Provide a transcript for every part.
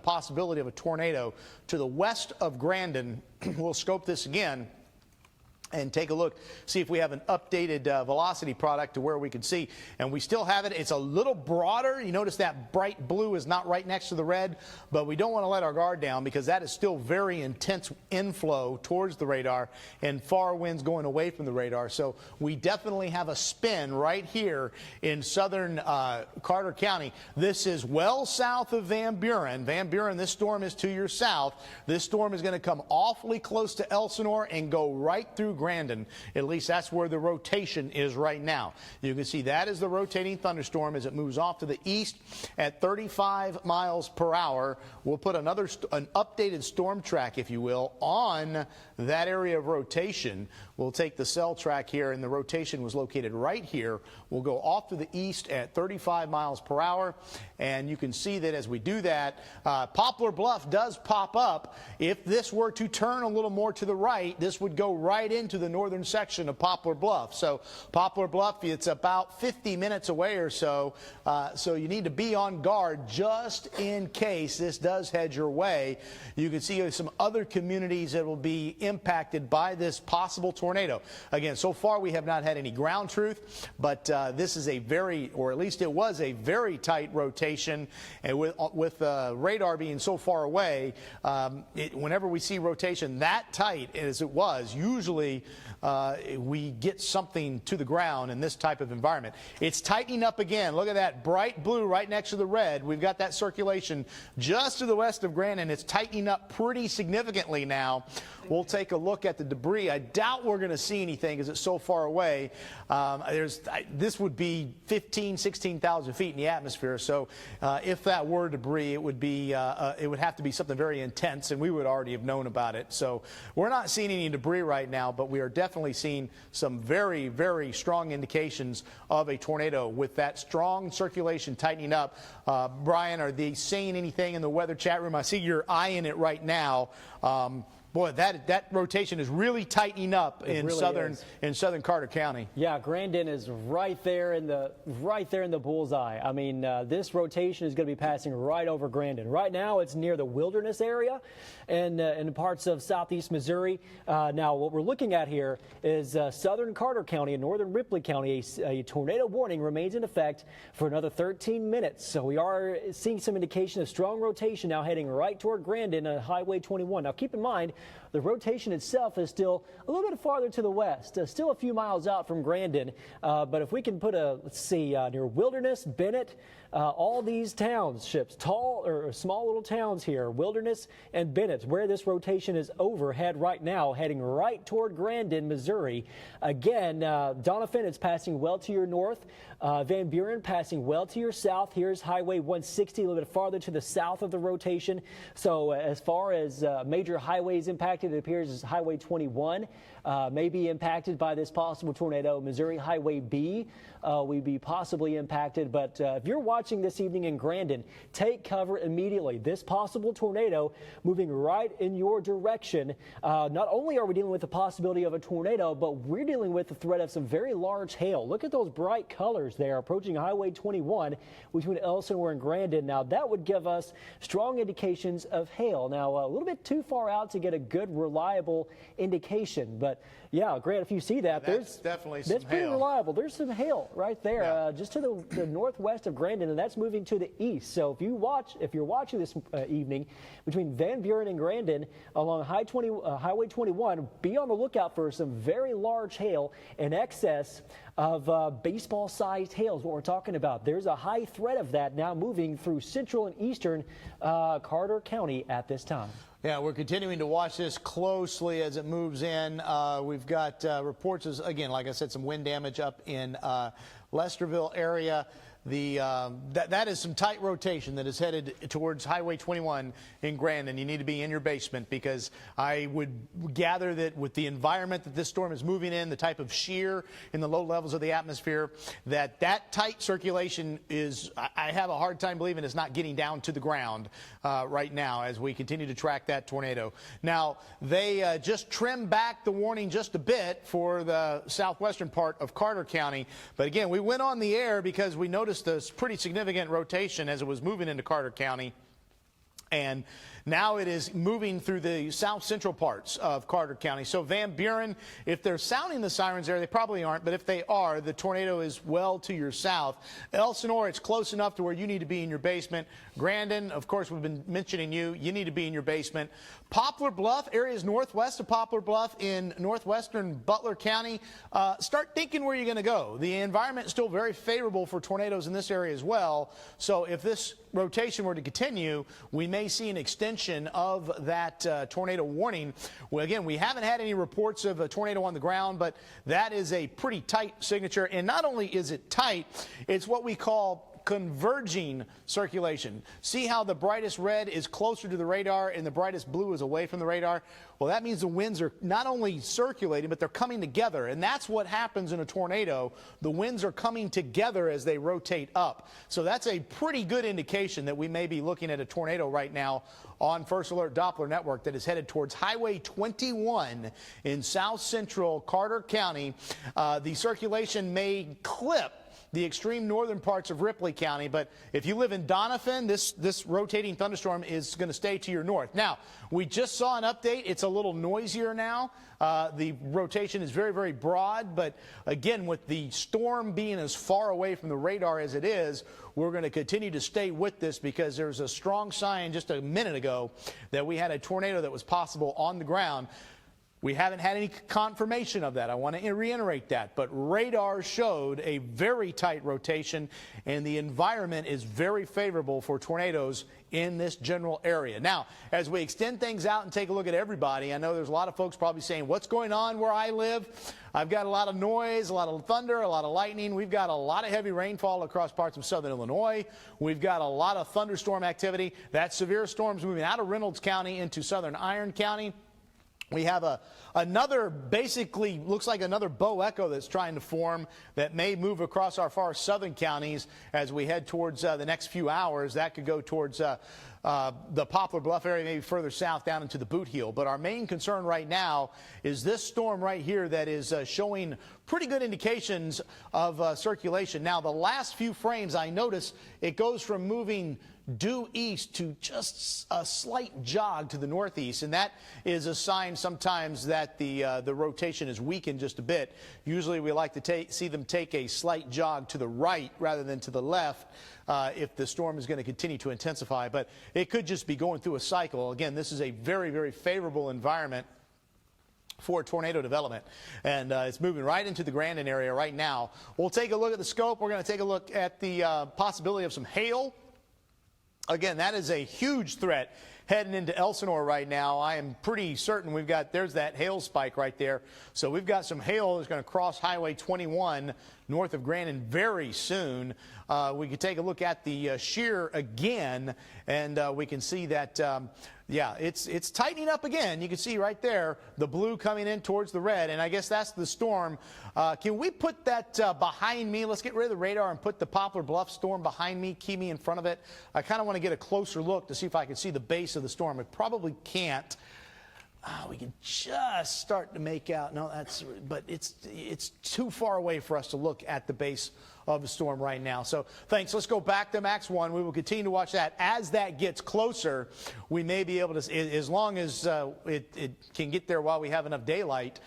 possibility of a tornado to the west of Grandin. We'll scope this again and take a look, see if we have an updated velocity product to where we can see. And we still have it. It's a little broader. You notice that bright blue is not right next to the red, but we don't want to let our guard down because that is still very intense inflow towards the radar and far winds going away from the radar. So we definitely have a spin right here in southern Carter County. This is well south of Van Buren. Van Buren, this storm is to your south. This storm is going to come awfully close to Elsinore and go right through Grandin. At least that's where the rotation is right now. You can see that is the rotating thunderstorm as it moves off to the east at 35 miles per hour. We'll put an updated storm track, if you will, on that area of rotation. We'll take the cell track here, and the rotation was located right here. We'll go off to the east at 35 miles per hour, and you can see that as we do that, Poplar Bluff does pop up. If this were to turn a little more to the right, this would go right into the northern section of Poplar Bluff. So Poplar Bluff, it's about 50 minutes away or so, so you need to be on guard just in case this does head your way. You can see some other communities that will be impacted by this possible tornado. Again, so far we have not had any ground truth, but this is a very, or at least it was a very tight rotation, and with radar being so far away, whenever we see rotation that tight as it was, usually we get something to the ground in this type of environment. It's tightening up again. Look at that bright blue right next to the red. We've got that circulation just to the west of Grandin. It's tightening up pretty significantly now. We'll take a look at the debris. I doubt we're going to see anything because it's so far away. This would be 15, 16,000 feet in the atmosphere. So if that were debris, it would have to be something very intense, and we would already have known about it. So we're not seeing any debris right now, but we are definitely seeing some very, very strong indications of a tornado with that strong circulation tightening up. Brian, are they saying anything in the weather chat room? I see you're eyeing it right now. Boy, that rotation is really tightening up in southern Carter County. Yeah, Grandin is right there in the bullseye. I mean, this rotation is going to be passing right over Grandin. Right now, it's near the Wilderness area and in parts of southeast Missouri. Now, what we're looking at here is southern Carter County and northern Ripley County. A tornado warning remains in effect for another 13 minutes. So we are seeing some indication of strong rotation now heading right toward Grandin on Highway 21. Now, keep in mind, the rotation itself is still a little bit farther to the west, still a few miles out from Grandin. But if we can put let's see, near Wilderness, Bennett, all these townships, tall or small little towns here, Wilderness and Bennett, where this rotation is overhead right now, heading right toward Grandin, Missouri. Again, Doniphan is passing well to your north. Van Buren passing well to your south. Here's Highway 160, a little bit farther to the south of the rotation. So as far as major highways impacted, it appears as Highway 21 may be impacted by this possible tornado. Missouri Highway B will be possibly impacted. But if you're watching this evening in Grandin, take cover immediately. This possible tornado moving right in your direction. Not only are we dealing with the possibility of a tornado, but we're dealing with the threat of some very large hail. Look at those bright colors there approaching Highway 21 between Elsinore and Grandin. Now, that would give us strong indications of hail. Now, a little bit too far out to get a good, reliable indication. But, yeah, Grant, if you see that, that's definitely some hail. That's pretty reliable. There's some hail right there, yeah. Just to the northwest of Grandin, and that's moving to the east. So if you're watching this evening between Van Buren and Grandin along Highway 21, be on the lookout for some very large hail in excess of baseball-sized hail is what we're talking about. There's a high threat of that now moving through central and eastern Carter County at this time. Yeah, we're continuing to watch this closely as it moves in. We've got reports, again, like I said, some wind damage up in Lesterville area. That is some tight rotation that is headed towards Highway 21 in Grandin. You need to be in your basement because I would gather that with the environment that this storm is moving in, the type of shear in the low levels of the atmosphere, that tight circulation is, I have a hard time believing it's not getting down to the ground right now as we continue to track that tornado. Now, they just trimmed back the warning just a bit for the southwestern part of Carter County. But again, we went on the air because we noticed this pretty significant rotation as it was moving into Carter County. And now it is moving through the south central parts of Carter County. So Van Buren, if they're sounding the sirens there, they probably aren't, but if they are, the tornado is well to your south. Elsinore, it's close enough to where you need to be in your basement. Grandin, of course, we've been mentioning you need to be in your basement. Poplar Bluff, areas northwest of Poplar Bluff in northwestern Butler County. Start thinking where you're going to go. The environment is still very favorable for tornadoes in this area as well. So if this rotation were to continue, we may see an extension of that tornado warning. Well, again, we haven't had any reports of a tornado on the ground, but that is a pretty tight signature. And not only is it tight, it's what we call converging circulation. See how the brightest red is closer to the radar and the brightest blue is away from the radar? Well, that means the winds are not only circulating, but they're coming together. And that's what happens in a tornado. The winds are coming together as they rotate up. So that's a pretty good indication that we may be looking at a tornado right now on First Alert Doppler Network that is headed towards Highway 21 in south central Carter County. The circulation may clip the extreme northern parts of Ripley County, but if you live in Doniphan, this rotating thunderstorm is going to stay to your north. Now, we just saw an update. It's a little noisier now. The rotation is very, very broad, but again, with the storm being as far away from the radar as it is, we're going to continue to stay with this because there's a strong sign just a minute ago that we had a tornado that was possible on the ground. We haven't had any confirmation of that. I want to reiterate that. But radar showed a very tight rotation, and the environment is very favorable for tornadoes in this general area. Now, as we extend things out and take a look at everybody, I know there's a lot of folks probably saying, what's going on where I live? I've got a lot of noise, a lot of thunder, a lot of lightning. We've got a lot of heavy rainfall across parts of southern Illinois. We've got a lot of thunderstorm activity. That severe storm's moving out of Reynolds County into southern Iron County. We have another, basically looks like another bow echo that's trying to form that may move across our far southern counties as we head towards the next few hours. That could go towards the Poplar Bluff area, maybe further south down into the Boot Heel. But our main concern right now is this storm right here that is showing pretty good indications of circulation. Now, the last few frames, I notice it goes from moving due east to just a slight jog to the northeast, and that is a sign sometimes that the rotation is weakened just a bit. Usually we like to see them take a slight jog to the right rather than to the left if the storm is going to continue to intensify, but it could just be going through a cycle. Again, this is a very, very favorable environment for tornado development, and it's moving right into the Grandin area right now. We'll take a look at the scope. We're going to take a look at the possibility of some hail. Again, that is a huge threat heading into Elsinore right now. I am pretty certain there's that hail spike right there. So we've got some hail that's going to cross Highway 21 north of Grandin very soon. We can take a look at the shear again, and we can see that, yeah, it's tightening up again. You can see right there the blue coming in towards the red, and I guess that's the storm. Can we put that behind me? Let's get rid of the radar and put the Poplar Bluff storm behind me, keep me in front of it. I kind of want to get a closer look to see if I can see the base of the storm. I probably can't. We can just start to make out. No, but it's too far away for us to look at the base of the storm right now. So thanks. Let's go back to Max 1. We will continue to watch that. As that gets closer, we may be able to, as long as it can get there while we have enough daylight,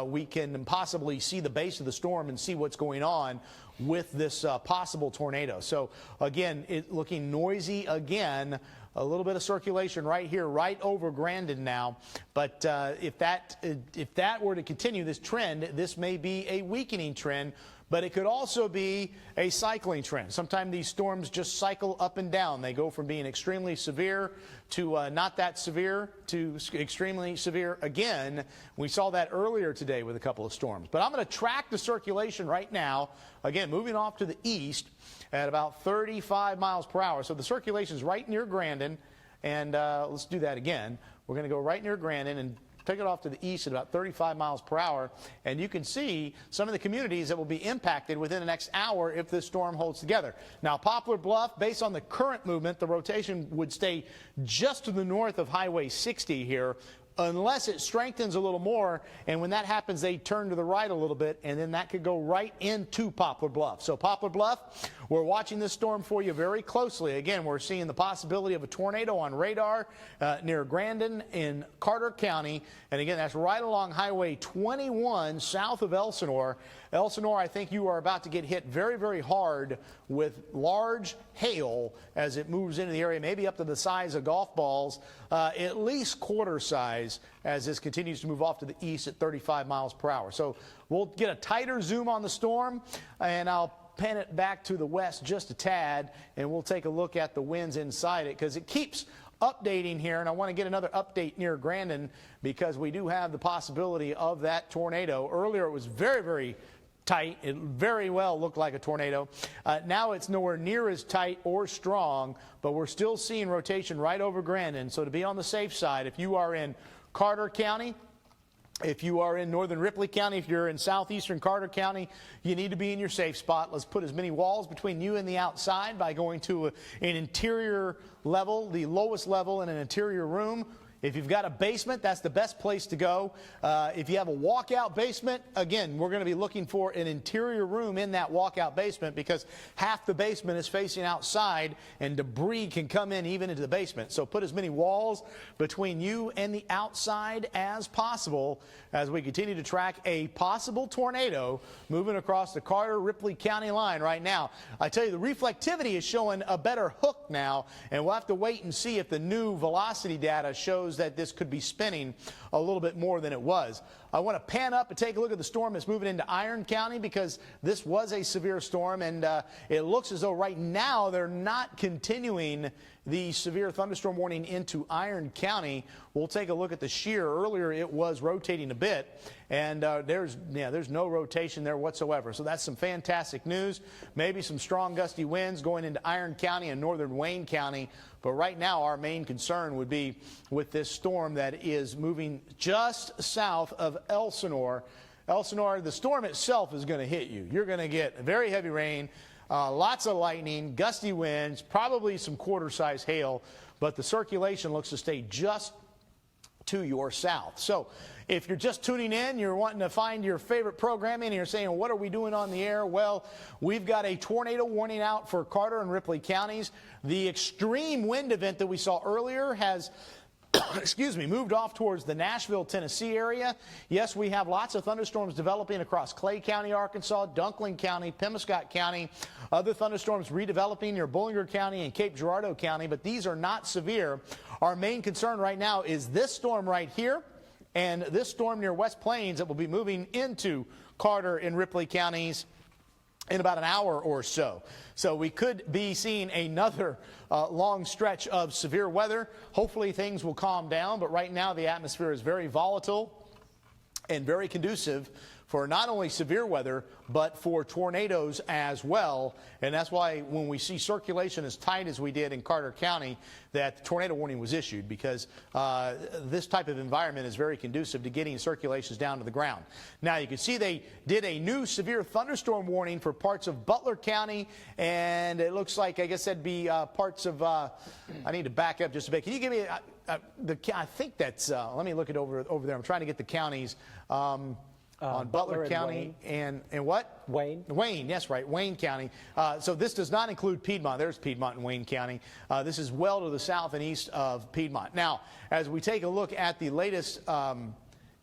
we can possibly see the base of the storm and see what's going on with this possible tornado. So again, looking noisy again. A little bit of circulation right here, right over Grandin now. But if that were to continue this trend, this may be a weakening trend, but it could also be a cycling trend. Sometimes these storms just cycle up and down. They go from being extremely severe to not that severe to extremely severe again. We saw that earlier today with a couple of storms. But I'm going to track the circulation right now, again, moving off to the east at about 35 miles per hour. So the circulation is right near Grandin, and let's do that again. We're going to go right near Grandin and take it off to the east at about 35 miles per hour, and you can see some of the communities that will be impacted within the next hour if this storm holds together. Now, Poplar Bluff, based on the current movement, the rotation would stay just to the north of Highway 60 here, unless it strengthens a little more, and when that happens, they turn to the right a little bit, and then that could go right into Poplar Bluff. So Poplar Bluff, we're watching this storm for you very closely. Again, we're seeing the possibility of a tornado on radar near Grandin in Carter County, and again, that's right along Highway 21 south of Elsinore. Elsinore, I think you are about to get hit very, very hard with large hail as it moves into the area, maybe up to the size of golf balls, at least quarter size as this continues to move off to the east at 35 miles per hour. So we'll get a tighter zoom on the storm, and I'll pan it back to the west just a tad, and we'll take a look at the winds inside it because it keeps updating here, and I want to get another update near Grandin because we do have the possibility of that tornado. Earlier it was very, very tight. It very well looked like a tornado. Now it's nowhere near as tight or strong, but we're still seeing rotation right over Grandin. So to be on the safe side, if you are in Carter County, if you are in northern Ripley County, if you're in southeastern Carter County, you need to be in your safe spot. Let's put as many walls between you and the outside by going to an interior level, the lowest level in an interior room. If you've got a basement, that's the best place to go. If you have a walkout basement, again, we're going to be looking for an interior room in that walkout basement because half the basement is facing outside and debris can come in even into the basement. So put as many walls between you and the outside as possible as we continue to track a possible tornado moving across the Carter-Ripley County line right now. I tell you, the reflectivity is showing a better hook now, and we'll have to wait and see if the new velocity data shows that this could be spinning a little bit more than it was. I want to pan up and take a look at the storm that's moving into Iron County because this was a severe storm, and it looks as though right now they're not continuing the severe thunderstorm warning into Iron County. We'll take a look at the shear. Earlier it was rotating a bit, and there's no rotation there whatsoever. So that's some fantastic news. Maybe some strong gusty winds going into Iron County and northern Wayne County. But right now our main concern would be with this storm that is moving just south of Elsinore. Elsinore, the storm itself is going to hit you. You're going to get very heavy rain, lots of lightning, gusty winds, probably some quarter-size hail, but the circulation looks to stay just to your south. So if you're just tuning in, you're wanting to find your favorite programming, and you're saying, what are we doing on the air? Well, we've got a tornado warning out for Carter and Ripley counties. The extreme wind event that we saw earlier has moved off towards the Nashville, Tennessee area. Yes, we have lots of thunderstorms developing across Clay County, Arkansas, Dunkling County, Pemiscot County. Other thunderstorms redeveloping near Bullinger County and Cape Girardeau County, but these are not severe. Our main concern right now is this storm right here and this storm near West Plains that will be moving into Carter and Ripley counties in about an hour or so. So we could be seeing another long stretch of severe weather. Hopefully things will calm down, but right now the atmosphere is very volatile and very conducive for not only severe weather, but for tornadoes as well. And that's why when we see circulation as tight as we did in Carter County, that the tornado warning was issued, because this type of environment is very conducive to getting circulations down to the ground. Now you can see they did a new severe thunderstorm warning for parts of Butler County, and it looks like, I guess that'd be parts of, I need to back up just a bit. Can you give me, I think that's, let me look it over there. I'm trying to get the counties. On Butler County and what? Wayne. Wayne, yes, right, Wayne County. So this does not include Piedmont. There's Piedmont and Wayne County. This is well to the south and east of Piedmont. Now, as we take a look at the latest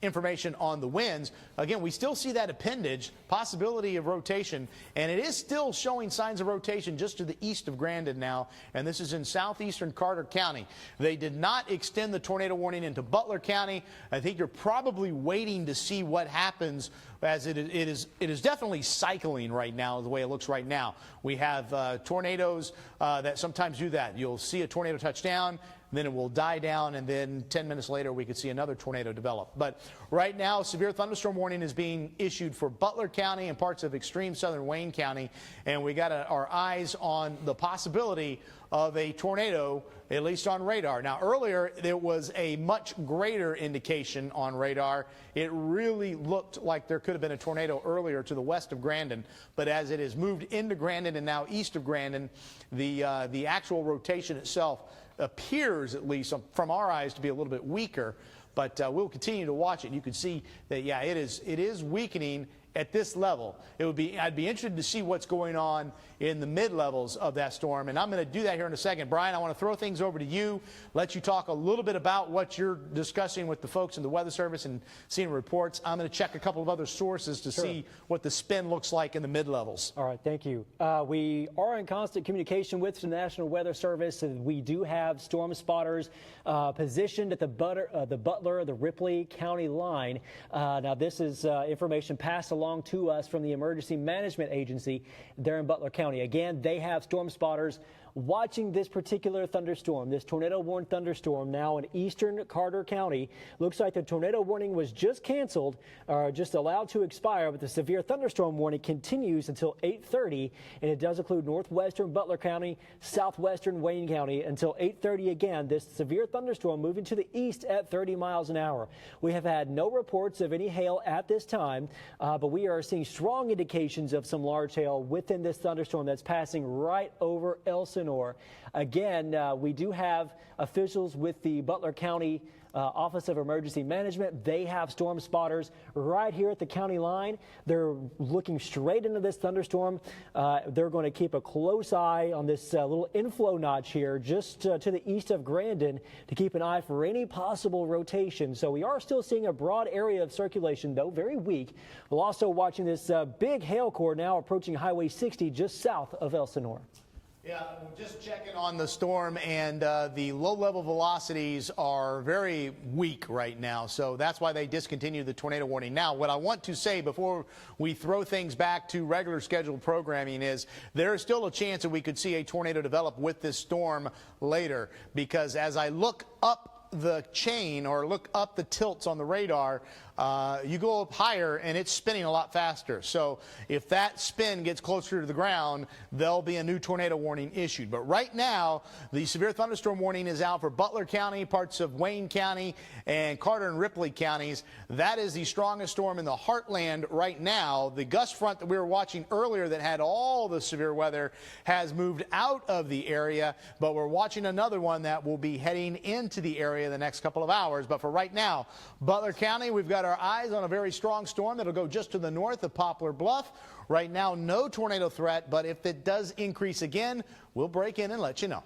information on the winds, again, we still see that appendage, possibility of rotation, and it is still showing signs of rotation just to the east of Grandin now, and this is in southeastern Carter County. They did not extend the tornado warning into Butler County. I think you're probably waiting to see what happens, as it is definitely cycling right now, the way it looks right now. We have tornadoes that sometimes do that. You'll see a tornado touch down, then it will die down, and then 10 minutes later we could see another tornado develop. But right now, severe thunderstorm warning is being issued for Butler County and parts of extreme southern Wayne County, and we got our eyes on the possibility of a tornado, at least on radar. Now, earlier there was a much greater indication on radar. It really looked like there could have been a tornado earlier to the west of Grandin, but as it has moved into Grandin and now east of Grandin, the actual rotation itself appears, at least from our eyes, to be a little bit weaker. But we'll continue to watch it. You can see that, yeah, it is weakening at this level. I'd be interested to see what's going on in the mid-levels of that storm, and I'm going to do that here in a second. Brian, I want to throw things over to you, let you talk a little bit about what you're discussing with the folks in the Weather Service and seeing reports. I'm going to check a couple of other sources to see what the spin looks like in the mid-levels. All right, thank you. We are in constant communication with the National Weather Service, and we do have storm spotters positioned at the Butler, the Ripley County line. Now, this is information passed along to us from the Emergency Management Agency there in Butler County. Again, they have storm spotters watching this particular thunderstorm, this tornado-warned thunderstorm now in eastern Carter County. Looks like the tornado warning was just canceled, or just allowed to expire, but the severe thunderstorm warning continues until 8:30, and it does include northwestern Butler County, southwestern Wayne County until 8:30 again. This severe thunderstorm moving to the east at 30 miles an hour. We have had no reports of any hail at this time, but we are seeing strong indications of some large hail within this thunderstorm that's passing right over Elsinore. Again, we do have officials with the Butler County Office of Emergency Management. They have storm spotters right here at the county line. They're looking straight into this thunderstorm. They're going to keep a close eye on this little inflow notch here just to the east of Grandin to keep an eye for any possible rotation. So we are still seeing a broad area of circulation, though very weak. We're also watching this big hail core now approaching Highway 60 just south of Elsinore. Yeah, we're just checking on the storm, and the low-level velocities are very weak right now, so that's why they discontinued the tornado warning. Now, what I want to say before we throw things back to regular scheduled programming is there is still a chance that we could see a tornado develop with this storm later, because as I look up the chain or look up the tilts on the radar, you go up higher and it's spinning a lot faster. So if that spin gets closer to the ground, there'll be a new tornado warning issued. But right now, the severe thunderstorm warning is out for Butler County, parts of Wayne County, and Carter and Ripley counties. That is the strongest storm in the heartland right now. The gust front that we were watching earlier that had all the severe weather has moved out of the area, but we're watching another one that will be heading into the area the next couple of hours. But for right now, Butler County, we've got our eyes on a very strong storm that'll go just to the north of Poplar Bluff. Right now, no tornado threat, but if it does increase again, we'll break in and let you know.